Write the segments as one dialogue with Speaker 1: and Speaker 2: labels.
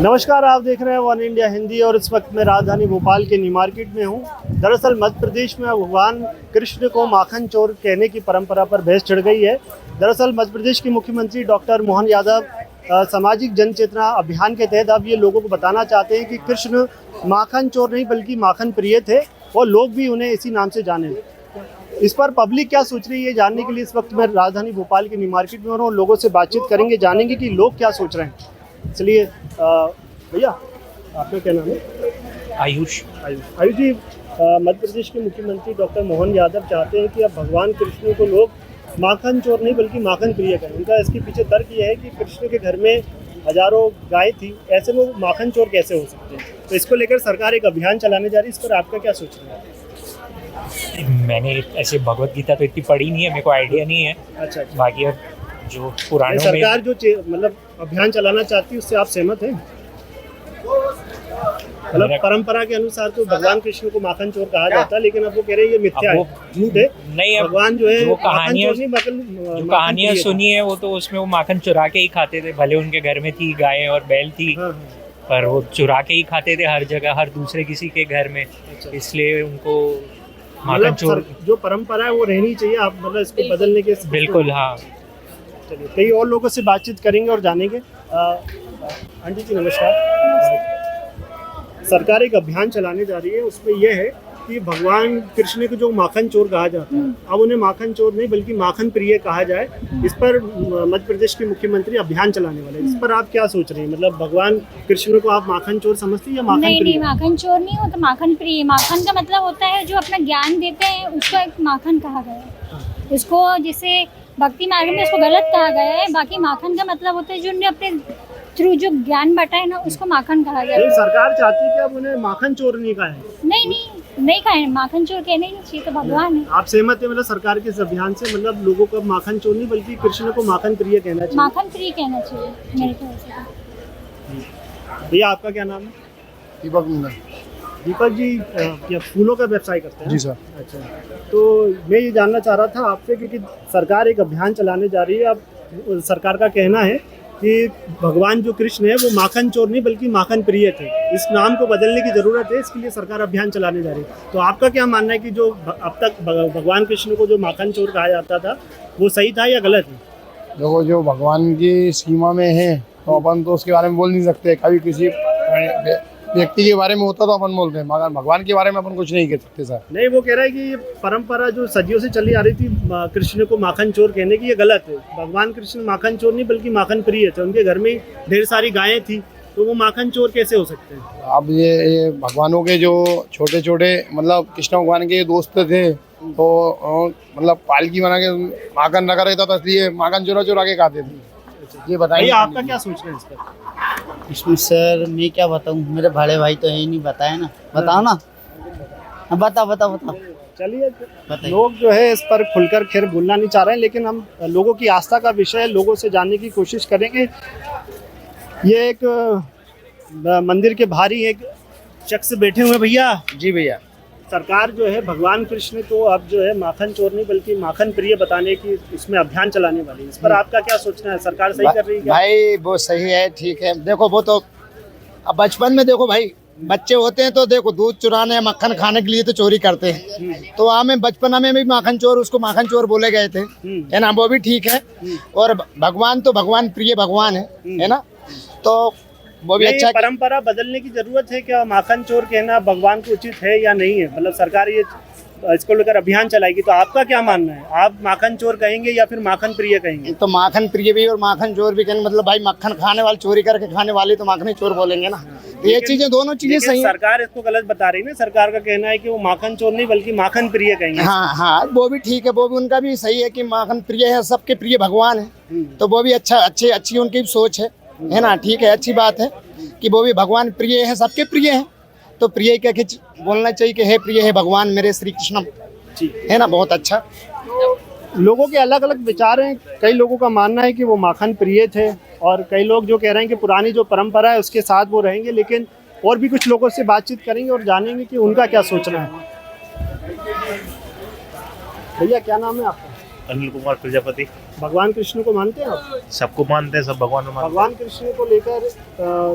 Speaker 1: नमस्कार, आप देख रहे हैं वन इंडिया हिंदी और इस वक्त मैं राजधानी भोपाल के न्यू मार्केट में हूं। दरअसल मध्य प्रदेश में भगवान कृष्ण को माखन चोर कहने की परंपरा पर बहस छिड़ गई है। दरअसल मध्य प्रदेश के मुख्यमंत्री डॉक्टर मोहन यादव सामाजिक जन चेतना अभियान के तहत अब ये लोगों को बताना चाहते हैं कि कृष्ण माखन चोर नहीं बल्कि माखन प्रिय थे और लोग भी उन्हें इसी नाम से जाने। इस पर पब्लिक क्या सोच रही है जानने के लिए इस वक्त मैं राजधानी भोपाल के न्यू मार्केट में हूँ। लोगों से बातचीत करेंगे, जानेंगे कि लोग क्या सोच रहे हैं। चलिए भैया, आपका क्या नाम है?
Speaker 2: आयुष
Speaker 1: जी, मध्य प्रदेश के मुख्यमंत्री डॉक्टर मोहन यादव चाहते हैं कि अब भगवान कृष्ण को लोग माखन चोर नहीं बल्कि माखन प्रिय करें। उनका इसके पीछे तर्क यह है कि कृष्ण के घर में हजारों गाय थी, ऐसे में वो माखन चोर कैसे हो सकते हैं। तो इसको लेकर सरकार एक अभियान चलाने जा रही है। इस पर आपका क्या सोच रहे हैं?
Speaker 2: मैंने ऐसे भगवत गीता तो इतनी पढ़ी नहीं है, मेरे को आइडिया नहीं है।
Speaker 1: अच्छा।
Speaker 2: बाकी अब जो पुराणों में
Speaker 1: सरकार जो मतलब अभियान चलाना चाहती है उससे आप सहमत हैं? मतलब परंपरा के अनुसार तो भगवान कृष्ण को माखन चोर कहा जाता है, लेकिन अब वो कह रहे हैं ये मिथ्या है, झूठ है।
Speaker 2: नहीं,
Speaker 1: भगवान जो है
Speaker 2: जो कहानियां सुनी है वो तो उसमें वो माखन चुरा के ही खाते थे। भले उनके घर में थी गाय और बैल थी, पर वो चुरा के ही खाते थे हर जगह, हर दूसरे किसी के घर में। इसलिए उनको माखन चोर
Speaker 1: जो परंपरा है वो रहनी चाहिए। आप मतलब इसको बदलने के
Speaker 2: बिल्कुल। हाँ,
Speaker 1: चलिए कई और लोगों से बातचीत करेंगे और जानेंगे। आंटी जी नमस्कार। सरकार एक अभियान चलाने जा रही है, उसमें यह है कि भगवान कृष्ण को जो माखन चोर कहा जाता है अब उन्हें माखन चोर नहीं बल्कि माखन प्रिय कहा जाए। इस पर मध्य प्रदेश के मुख्यमंत्री अभियान चलाने वाले हैं। इस पर आप क्या सोच रहे हैं? मतलब भगवान कृष्ण को आप माखन चोर समझते हैं या माखन प्रिय?
Speaker 3: नहीं, माखन चोर नहीं होता, माखन प्रिय। माखन का मतलब होता है जो अपना ज्ञान देते हैं, उसको एक माखन कहा गया है। इसको जैसे भक्ति मार्ग में इसको गलत कहा गया है। बाकी माखन का मतलब होता है जो उन्हें अपने थ्रू जो ज्ञान बांटा है ना, उसको माखन कहा गया है।
Speaker 1: सरकार चाहती है कि अब उन्हें माखन चोर नहीं कहा है।
Speaker 3: नहीं कहा है, माखन चोर कहने नहीं चाहिए, तो भगवान है।
Speaker 1: आप सहमत है मतलब सरकार के इस अभियान से? मतलब लोगों को माखन चोर नहीं बल्कि कृष्ण को माखन प्रिय कहना चाहिए।
Speaker 3: माखन प्रिय कहना चाहिए मेरे ख्याल से।
Speaker 1: भैया आपका क्या नाम है?
Speaker 4: दीपक मीना।
Speaker 1: दीपक जी क्या फूलों का व्यवसाय करते हैं?
Speaker 4: जी सर।
Speaker 1: अच्छा, तो मैं ये जानना चाह रहा था आपसे क्योंकि सरकार एक अभियान चलाने जा रही है। अब सरकार का कहना है कि भगवान जो कृष्ण है वो माखन चोर नहीं बल्कि माखन प्रिय थे। इस नाम को बदलने की ज़रूरत है, इसके लिए सरकार अभियान चलाने जा रही है। तो आपका क्या मानना है कि जो अब तक भगवान कृष्ण को जो माखन चोर कहा जाता था वो सही था या गलत है?
Speaker 4: देखो, जो भगवान की सीमा में है तो अपन तो उसके बारे में बोल नहीं सकते। कभी किसी व्यक्ति के बारे में होता तो अपन बोलते हैं, मगर भगवान के बारे में अपन कुछ नहीं कह सकते सर।
Speaker 1: नहीं, वो कह रहा है कि ये परंपरा जो सदियों से चली आ रही थी कृष्ण को माखन चोर कहने की, ये गलत है। भगवान कृष्ण माखन चोर नहीं बल्कि माखन प्रिय थे। उनके घर में ढेर सारी गायें थी, तो वो माखन चोर कैसे हो सकते हैं?
Speaker 4: अब ये भगवानों के जो छोटे छोटे मतलब कृष्ण भगवान के दोस्त थे, तो मतलब पालकी बना के माखन रखा रहता था, इसलिए माखन चुरा के खाते थे। ये बताइए
Speaker 1: आपका क्या सोच रहे हैं इस पर?
Speaker 5: इसमें सर मैं क्या बताऊं, मेरे बड़े भाई तो यही नहीं बताए ना। बताओ ना, बताओ।
Speaker 1: चलिए, लोग जो है इस पर खुलकर खैर बोलना नहीं चाह रहे हैं, लेकिन हम लोगों की आस्था का विषय है, लोगों से जानने की कोशिश करेंगे। ये एक मंदिर के बाहर ही एक शख्स बैठे हुए। भैया
Speaker 5: जी भैया,
Speaker 1: सरकार जो है भगवान कृष्ण को अब जो है माखन चोर नहीं बल्कि माखन प्रिय बताने की इसमें अभियान चलाने वाली है। इस पर आपका क्या सोचना है? सरकार सही कर रही है क्या?
Speaker 5: भाई वो सही है, ठीक है। देखो वो तो अब बचपन में देखो भाई, बच्चे होते हैं तो देखो दूध चुराने मक्खन खाने के लिए तो चोरी करते हैं। तो हमें बचपन में भी माखन चोर, उसको माखन चोर बोले गए थे, है ना। वो भी ठीक है। और भगवान तो भगवान प्रिय भगवान है ना। तो वो भी अच्छा।
Speaker 1: परंपरा बदलने की जरूरत है क्या? माखन चोर कहना भगवान को उचित है या नहीं है? मतलब सरकार ये इसको लेकर अभियान चलाएगी, तो आपका क्या मानना है? आप माखन चोर कहेंगे या फिर माखन प्रिय कहेंगे?
Speaker 5: तो माखन प्रिय भी और माखन चोर भी कहेंगे। मतलब भाई मक्खन खाने वाले, चोरी करके खाने वाले तो माखन चोर बोलेंगे ना। तो ये चीजें, दोनों चीजें सही है।
Speaker 1: सरकार इसको गलत बता रही है ना। सरकार का कहना है कि वो माखन चोर नहीं बल्कि माखन प्रिय कहेंगे।
Speaker 5: हाँ, वो भी ठीक है। वो भी उनका भी सही है कि माखन प्रिय है, सबके प्रिय भगवान है। तो वो भी अच्छी उनकी सोच है ना। ठीक है, अच्छी बात है कि वो भी भगवान प्रिय है, सबके प्रिय है। तो प्रिय कह के बोलना चाहिए कि हे प्रिय है भगवान मेरे श्री कृष्ण, है ना। बहुत अच्छा।
Speaker 1: लोगों के अलग अलग विचार हैं। कई लोगों का मानना है कि वो माखन प्रिय थे और कई लोग जो कह रहे हैं कि पुरानी जो परंपरा है उसके साथ वो रहेंगे। लेकिन और भी कुछ लोगों से बातचीत करेंगे और जानेंगे कि उनका क्या सोचना है। भैया क्या नाम है आपका?
Speaker 6: अनिल कुमार प्रजापति।
Speaker 1: भगवान कृष्ण को मानते हैं आप?
Speaker 6: सबको मानते हैं, सब भगवान को मानते
Speaker 1: भगवान कृष्ण को लेकर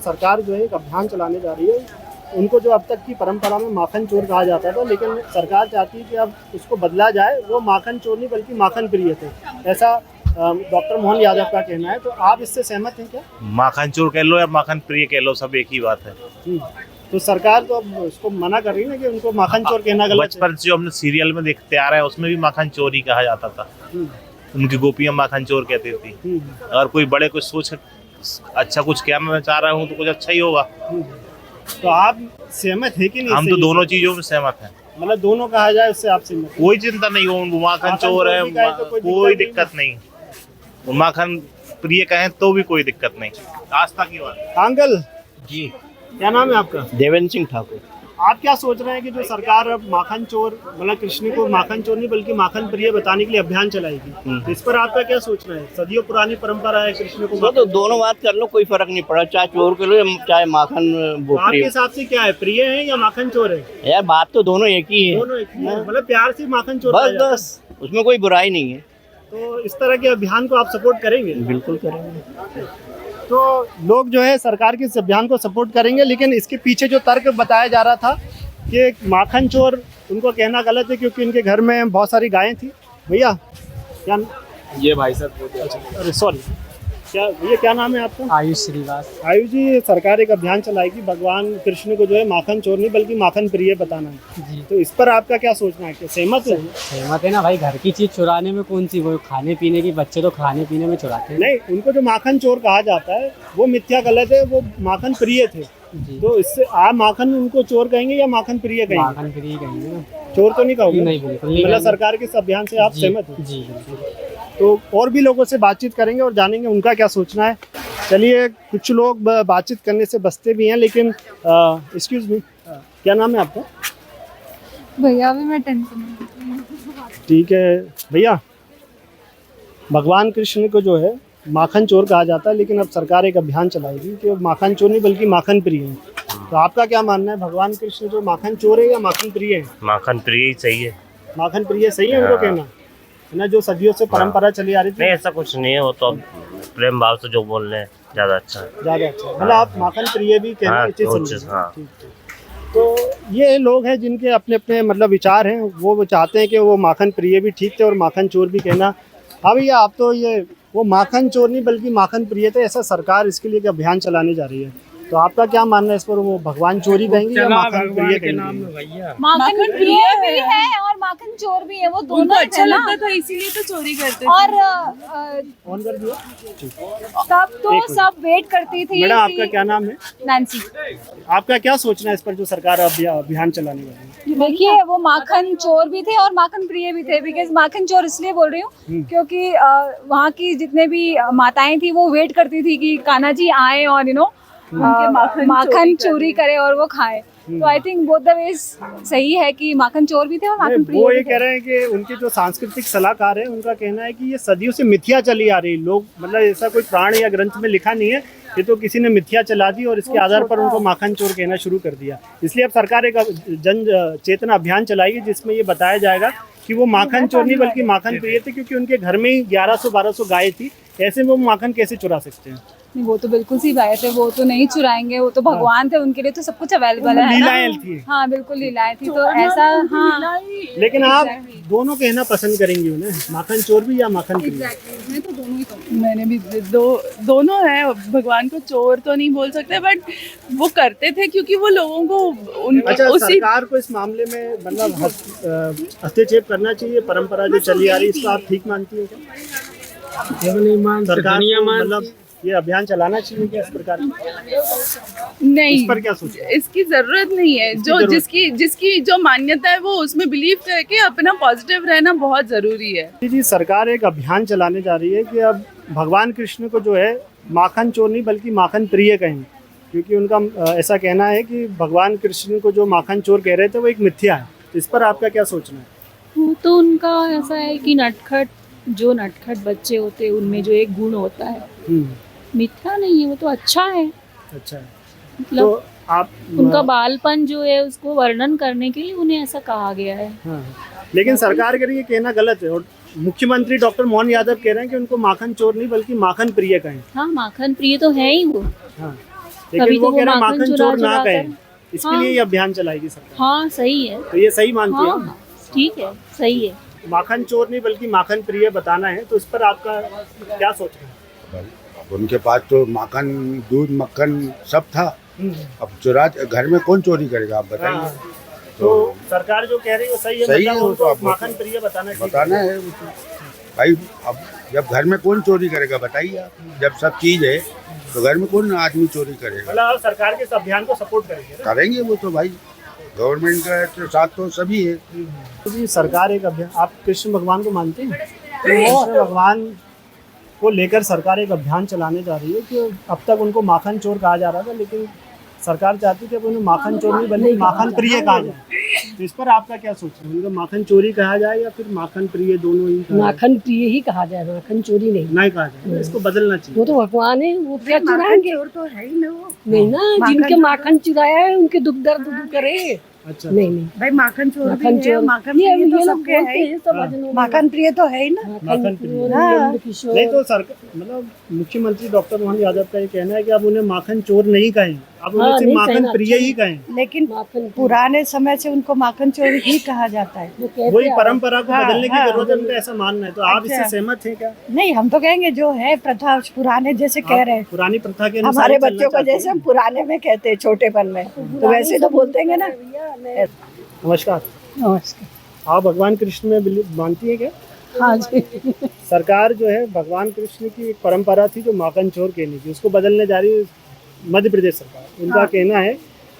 Speaker 1: सरकार जो है एक अभियान चलाने जा रही है। उनको जो अब तक की परंपरा में माखन चोर कहा जाता था, लेकिन सरकार चाहती है कि अब उसको बदला जाए, वो माखन चोर नहीं बल्कि माखन प्रिय थे, ऐसा डॉक्टर मोहन यादव का कहना है। तो आप इससे सहमत हैं क्या?
Speaker 6: हैं। माखन चोर कह लो या माखन प्रिय कह लो, सब एक ही बात है।
Speaker 1: तो सरकार तो अब उसको मना कर रही है ना कि उनको माखन चोर कहना गलत है।
Speaker 6: बचपन से जो हमने सीरियल में देखते आ रहे हैं उसमें भी माखन चोर ही कहा जाता था। उनकी गोपियां माखन चोर कहती थी। अगर कोई बड़े कुछ सोच अच्छा कुछ कहना चाह रहा हूँ तो कुछ अच्छा ही होगा।
Speaker 1: तो आप सहमत है कि नहीं?
Speaker 6: हम तो दोनों चीजों में सहमत हैं।
Speaker 1: मतलब दोनों कहा जाए उससे आप सहमत हैं?
Speaker 6: कोई चिंता नहीं हो, माखन चोर है, कोई दिक्कत नहीं। माखन प्रिय कहें तो भी कोई दिक्कत नहीं। आस्था की बात।
Speaker 1: अंकल
Speaker 7: जी,
Speaker 1: क्या नाम है आपका?
Speaker 7: देवेंद्र सिंह ठाकुर।
Speaker 1: आप क्या सोच रहे हैं कि जो सरकार अब माखन चोर मतलब कृष्ण को माखन चोर नहीं बल्कि माखन प्रिय बताने के लिए अभियान चलाएगी, इस पर आपका क्या सोचना है? सदियों पुरानी परंपरा है कृष्ण को
Speaker 7: तो दोनों बात कर लो, कोई फर्क नहीं पड़ा, चाहे चोर कर लो चाहे माखन
Speaker 1: तो आपके हिसाब से क्या है, प्रिय है या माखन चोर है?
Speaker 7: यार बात तो दोनों एक ही है।
Speaker 1: दोनों एक ही है, मतलब प्यार से माखन चोर
Speaker 7: बस बस, उसमें कोई बुराई नहीं है।
Speaker 1: तो इस तरह के अभियान को आप सपोर्ट करेंगे?
Speaker 7: बिल्कुल करेंगे।
Speaker 1: तो लोग जो है सरकार के इस अभियान को सपोर्ट करेंगे, लेकिन इसके पीछे जो तर्क बताया जा रहा था कि माखन चोर उनको कहना गलत है क्योंकि उनके घर में बहुत सारी गायें थी। भैया क्या?
Speaker 8: ये भाई साहब,
Speaker 1: अरे सॉरी, क्या भैया क्या नाम है आपका?
Speaker 8: आयुष श्रीवास।
Speaker 1: आयुष जी, सरकार एक अभियान चलाएगी भगवान कृष्ण को जो है माखन चोर नहीं बल्कि माखन प्रिय बताना है
Speaker 8: जी।
Speaker 1: तो इस पर आपका क्या सोचना है? कि सहमत है?
Speaker 8: सहमत है ना भाई, घर की चीज चुराने में कौन सी, वो खाने पीने की, बच्चे तो खाने पीने में चुराते हैं।
Speaker 1: नहीं, उनको जो माखन चोर कहा जाता है वो मिथ्या गलत है, वो माखन प्रिय थे।
Speaker 8: जी।
Speaker 1: तो इससे आप माखन उनको चोर कहेंगे या माखन प्रिय कहेंगे?
Speaker 8: माखन फ्री कहेंगे ना,
Speaker 1: चोर तो नहीं कहोगे?
Speaker 8: नहीं, बिल्कुल नहीं
Speaker 1: मतलब
Speaker 8: कहेंगे।
Speaker 1: सरकार के इस अभियान से आप
Speaker 8: जी,
Speaker 1: सहमत हैं?
Speaker 8: जी बिल्कुल।
Speaker 1: तो और भी लोगों से बातचीत करेंगे और जानेंगे उनका क्या सोचना है। चलिए, कुछ लोग बातचीत करने से बचते भी हैं, लेकिन एक्सक्यूज मी, क्या नाम है आपका?
Speaker 9: भैया अभी मैं टेंशन में।
Speaker 1: ठीक है भैया, भगवान कृष्ण को जो है माखन चोर कहा जाता है, लेकिन अब सरकार एक अभियान चलाएगी कि वो माखन चोर नहीं बल्कि माखन प्रिय है। तो आपका क्या मानना है, भगवान कृष्ण जो माखन चोर है या माखन प्रिय है?
Speaker 6: माखन प्रिय ही सही है।
Speaker 1: माखन प्रिय सही है उनको कहना है ना, जो सदियों से परंपरा चली आ रही थी?
Speaker 6: नहीं, ऐसा कुछ नहीं है, वो तो प्रेम भाव से जो बोल रहे हैं ज्यादा अच्छा है।
Speaker 1: ज़्यादा अच्छा, मतलब आप माखन प्रिय भी कहना
Speaker 6: हाँ,
Speaker 1: उचित
Speaker 6: उचित,
Speaker 1: समझते हैं।
Speaker 6: हाँ।
Speaker 1: ठीक है। तो ये लोग हैं जिनके अपने अपने मतलब विचार हैं, वो चाहते हैं कि वो माखन प्रिय भी ठीक थे और माखन चोर भी कहना। हाँ भैया, आप तो ये वो माखन चोर नहीं बल्कि माखन प्रिय थे, ऐसा सरकार इसके लिए एक अभियान चलाने जा रही है। तो आपका क्या मानना है इस पर? वो भगवान चोरी कहेंगे या माखन प्रिय कहेंगे?
Speaker 3: माखन प्रिय भी है और माखन चोर भी है, वो दोनों
Speaker 9: अच्छा लगता था इसीलिए तो चोरी करते थे।
Speaker 3: और
Speaker 1: ऑन कर दिया।
Speaker 3: तब तो सब वेट करती थी।
Speaker 1: मैडम, आपका क्या नाम है?
Speaker 3: नैन्सी।
Speaker 1: आपका क्या सोचना है इस पर जो सरकार अभियान चलाने वाली है?
Speaker 3: देखिए, वो माखन चोर भी थे और माखन प्रिय भी थे। बिकॉज माखन चोर इसलिए बोल रही हूँ क्योंकि वहाँ की जितने भी माताएं थी वो वेट करती थी कि कान्हा जी आए और माखन चोरी करे और वो खाए। तो I think both the ways सही है कि माखन चोर भी थे और माखन प्रिय
Speaker 1: वो
Speaker 3: भी
Speaker 1: ये
Speaker 3: थे।
Speaker 1: कह रहे हैं कि उनके जो सांस्कृतिक सलाहकार हैं उनका कहना है कि ये सदियों से मिथ्या चली आ रही। लोग मतलब ऐसा कोई प्राण या ग्रंथ में लिखा नहीं है, ये तो किसी ने मिथ्या चला दी और इसके आधार पर उनको माखन चोर कहना शुरू कर दिया। इसलिए अब सरकार एक जन चेतना अभियान चलाएगी जिसमें ये बताया जाएगा कि वो माखन चोर नहीं बल्कि माखन प्रिय थे, क्योंकि उनके घर में ही 1100-1200 गाय थी। ऐसे में वो माखन कैसे चुरा सकते हैं?
Speaker 9: नहीं, वो तो बिल्कुल सी बात है, वो तो नहीं चुराएंगे, वो तो भगवान थे, उनके लिए तो सब कुछ अवेलेबल है ना।
Speaker 1: लीलाएं थी।
Speaker 9: हाँ बिल्कुल लीलाएं थी, तो ऐसा हाँ।
Speaker 1: लेकिन आप दोनों कहना पसंद करेंगे उन्हें, माखन चोर भी या माखन प्रिय?
Speaker 9: मैं तो दोनों ही कहूँगी। मैंने भी दोनों है, भगवान को चोर तो नहीं बोल सकते, बट वो करते थे क्योंकि वो लोगों को
Speaker 1: अच्छा, सरकार को इस मामले में मतलब हस्तक्षेप करना चाहिए। परंपरा जो चली आ रही है इसको आप ठीक मानती है क्या?
Speaker 8: नहीं मान
Speaker 1: सरकार को मतलब ये अभियान चलाना चाहिए क्या इस प्रकार?
Speaker 9: नहीं,
Speaker 1: इस पर क्या सोचते?
Speaker 9: इसकी जरूरत नहीं है। जो जिसकी जो मान्यता है वो उसमें बिलीव करके अपना पॉजिटिव रहना बहुत जरूरी है।
Speaker 1: जी, सरकार एक अभियान चलाने जा रही है कि अब भगवान कृष्ण को जो है माखन चोर नहीं बल्कि माखन प्रिय कहें, क्योंकि उनका ऐसा कहना है कि भगवान कृष्ण को जो माखन चोर कह रहे थे वो एक मिथ्या है। इस पर आपका क्या सोचना है?
Speaker 10: वो तो उनका ऐसा है कि नटखट बच्चे होते हैं उनमें जो एक गुण होता है, मिथ्या नहीं है, वो तो अच्छा है।
Speaker 1: अच्छा है।
Speaker 10: मतलब
Speaker 1: तो आप
Speaker 10: उनका बालपन जो है उसको वर्णन करने के लिए उन्हें ऐसा कहा गया है।
Speaker 1: हाँ, लेकिन सरकार के लिए कहना गलत है और मुख्यमंत्री डॉक्टर मोहन यादव कह रहे हैं कि उनको माखन चोर नहीं बल्कि माखन प्रिय कहें।
Speaker 10: हाँ, माखन प्रिय तो है ही वो।
Speaker 1: हाँ,
Speaker 10: तभी
Speaker 1: लेकिन
Speaker 10: तो
Speaker 1: वो
Speaker 10: वो
Speaker 1: कह रहे हैं
Speaker 10: माखन
Speaker 1: माखन
Speaker 10: चुरा
Speaker 1: चोर ना
Speaker 10: चुरा कर-
Speaker 1: कहें, इसके
Speaker 10: हाँ।
Speaker 1: लिए ये अभियान चलाएगी सरकार।
Speaker 10: हाँ, सही है।
Speaker 1: तो ये सही मानती
Speaker 10: हाँ,
Speaker 1: है?
Speaker 10: हाँ, ठीक है, सही है।
Speaker 1: माखन चोर नहीं बल्कि माखन प्रिय बताना है, तो इस पर आपका क्या सोच है?
Speaker 11: अब उनके पास तो माखन दूध मक्खन सब था, अब चुरा घर में कौन चोरी करेगा आप बताइए।
Speaker 1: हाँ। तो सरकार जो कह रही है वो सही है,
Speaker 11: सही है,
Speaker 1: मतलब
Speaker 11: वो
Speaker 1: उनको
Speaker 11: तो आप
Speaker 1: माखन प्रिय बताना ठीक
Speaker 11: बताना है वो तो। भाई अब जब घर में कौन चोरी करेगा बताइए आप, जब सब चीज है तो घर में कौन आदमी चोरी करेगा।
Speaker 1: मतलब आप सरकार के इस अभियान को सपोर्ट करेंगे ना?
Speaker 11: करेंगे वो तो भाई, गवर्नमेंट का साथ तो सभी है।
Speaker 1: तो जी सरकार एक अभियान, आप कृष्ण भगवान को मानते हैं? कृष्ण भगवान को लेकर सरकार एक अभियान चलाने जा रही है कि अब तक उनको माखन चोर कहा जा रहा था, लेकिन सरकार चाहती थी कि उन्हें माखन चोर नहीं बल्कि माखन प्रिय कहा जाए। तो इस पर आपका क्या सोच है? उनको माखन चोरी कहा जाए या फिर माखन प्रिय, दोनों ही कहा जाए?
Speaker 12: माखन प्रिय ही कहा जाए, माखन चोरी नहीं।
Speaker 1: नहीं कहा जाए, इसको बदलना चाहिए।
Speaker 12: वो तो भगवान है, वो क्या चुराएंगे?
Speaker 9: तो है ही ना वो।
Speaker 12: नहीं ना, जिनके माखन चुराया है उनके दुख दर्द दूर करे।
Speaker 1: अच्छा,
Speaker 12: नहीं नहीं
Speaker 9: भाई माखन चोर भी
Speaker 12: माखन
Speaker 9: है,
Speaker 12: चोर
Speaker 9: माखन
Speaker 12: ये
Speaker 9: प्रिय तो
Speaker 12: लोग
Speaker 9: सबके है
Speaker 12: बोलते
Speaker 9: ही।
Speaker 12: हैं सब भजनों में।
Speaker 9: माखन प्रिय तो है ही ना।
Speaker 1: माखन प्रिय।
Speaker 9: हाँ।
Speaker 1: नहीं तो सरकार मतलब मुख्यमंत्री डॉक्टर मोहन यादव का ये कहना है कि अब उन्हें माखन चोर नहीं कहें, अब उन्हें सिर्फ माखन प्रिय ही कहें।
Speaker 9: लेकिन पुराने समय से उनको माखन चोर ही कहा जाता है।
Speaker 1: वही परंपरा को
Speaker 9: हाँ,
Speaker 1: बदलने की
Speaker 9: हाँ।
Speaker 1: जरूरत है, उनका ऐसा मानना है। तो आप
Speaker 9: अच्छा।
Speaker 1: इससे सहमत हैं क्या?
Speaker 9: नहीं, हम तो कहेंगे जो है प्रथा पुराने जैसे कह रहे हैं,
Speaker 1: पुरानी प्रथा के अनुसार
Speaker 9: हमारे
Speaker 1: ही चलना
Speaker 9: बच्चों को
Speaker 1: चाहते
Speaker 9: जैसे
Speaker 1: हैं।
Speaker 9: हम पुराने में कहते हैं छोटेपन में, तो वैसे तो बोलते हैं ना।
Speaker 1: नमस्कार।
Speaker 12: नमस्कार।
Speaker 1: आप भगवान कृष्ण में मानती है क्या?
Speaker 12: हाँ जी।
Speaker 1: सरकार जो है भगवान कृष्ण की एक परंपरा थी जो माखन चोर कहने की, उसको बदलने जा रही है मध्य प्रदेश सरकार। उनका कहना है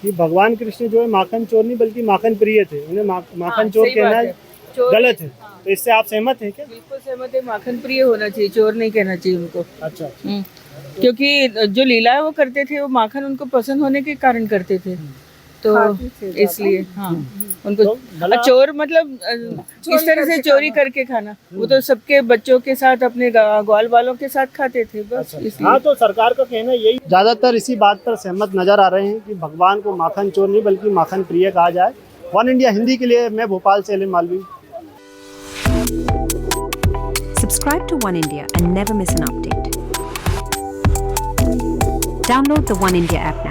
Speaker 1: कि भगवान कृष्ण जो है माखन चोर नहीं बल्कि माखन प्रिय थे, उन्हें माखन चोर कहना गलत है। तो इससे आप सहमत हैं क्या?
Speaker 13: बिल्कुल सहमत है, माखन प्रिय होना चाहिए, चोर नहीं कहना चाहिए उनको।
Speaker 1: अच्छा।
Speaker 13: क्योंकि जो लीला वो करते थे वो माखन उनको पसंद होने के कारण करते थे, तो इसलिए हाँ उनको चोर मतलब इस तरह से चोरी करके खाना, वो तो सबके बच्चों के साथ अपने ग्वाल वालों के साथ खाते थे बस। इसलिए
Speaker 1: हाँ, तो सरकार का कहना यही, ज्यादातर इसी बात पर सहमत नजर आ रहे हैं कि भगवान को माखन चोर नहीं बल्कि माखन प्रिय कहा जाए। वन इंडिया हिंदी के लिए मैं भोपाल से Elin Malvi.
Speaker 14: Subscribe to One India and never miss an update. Download the One India app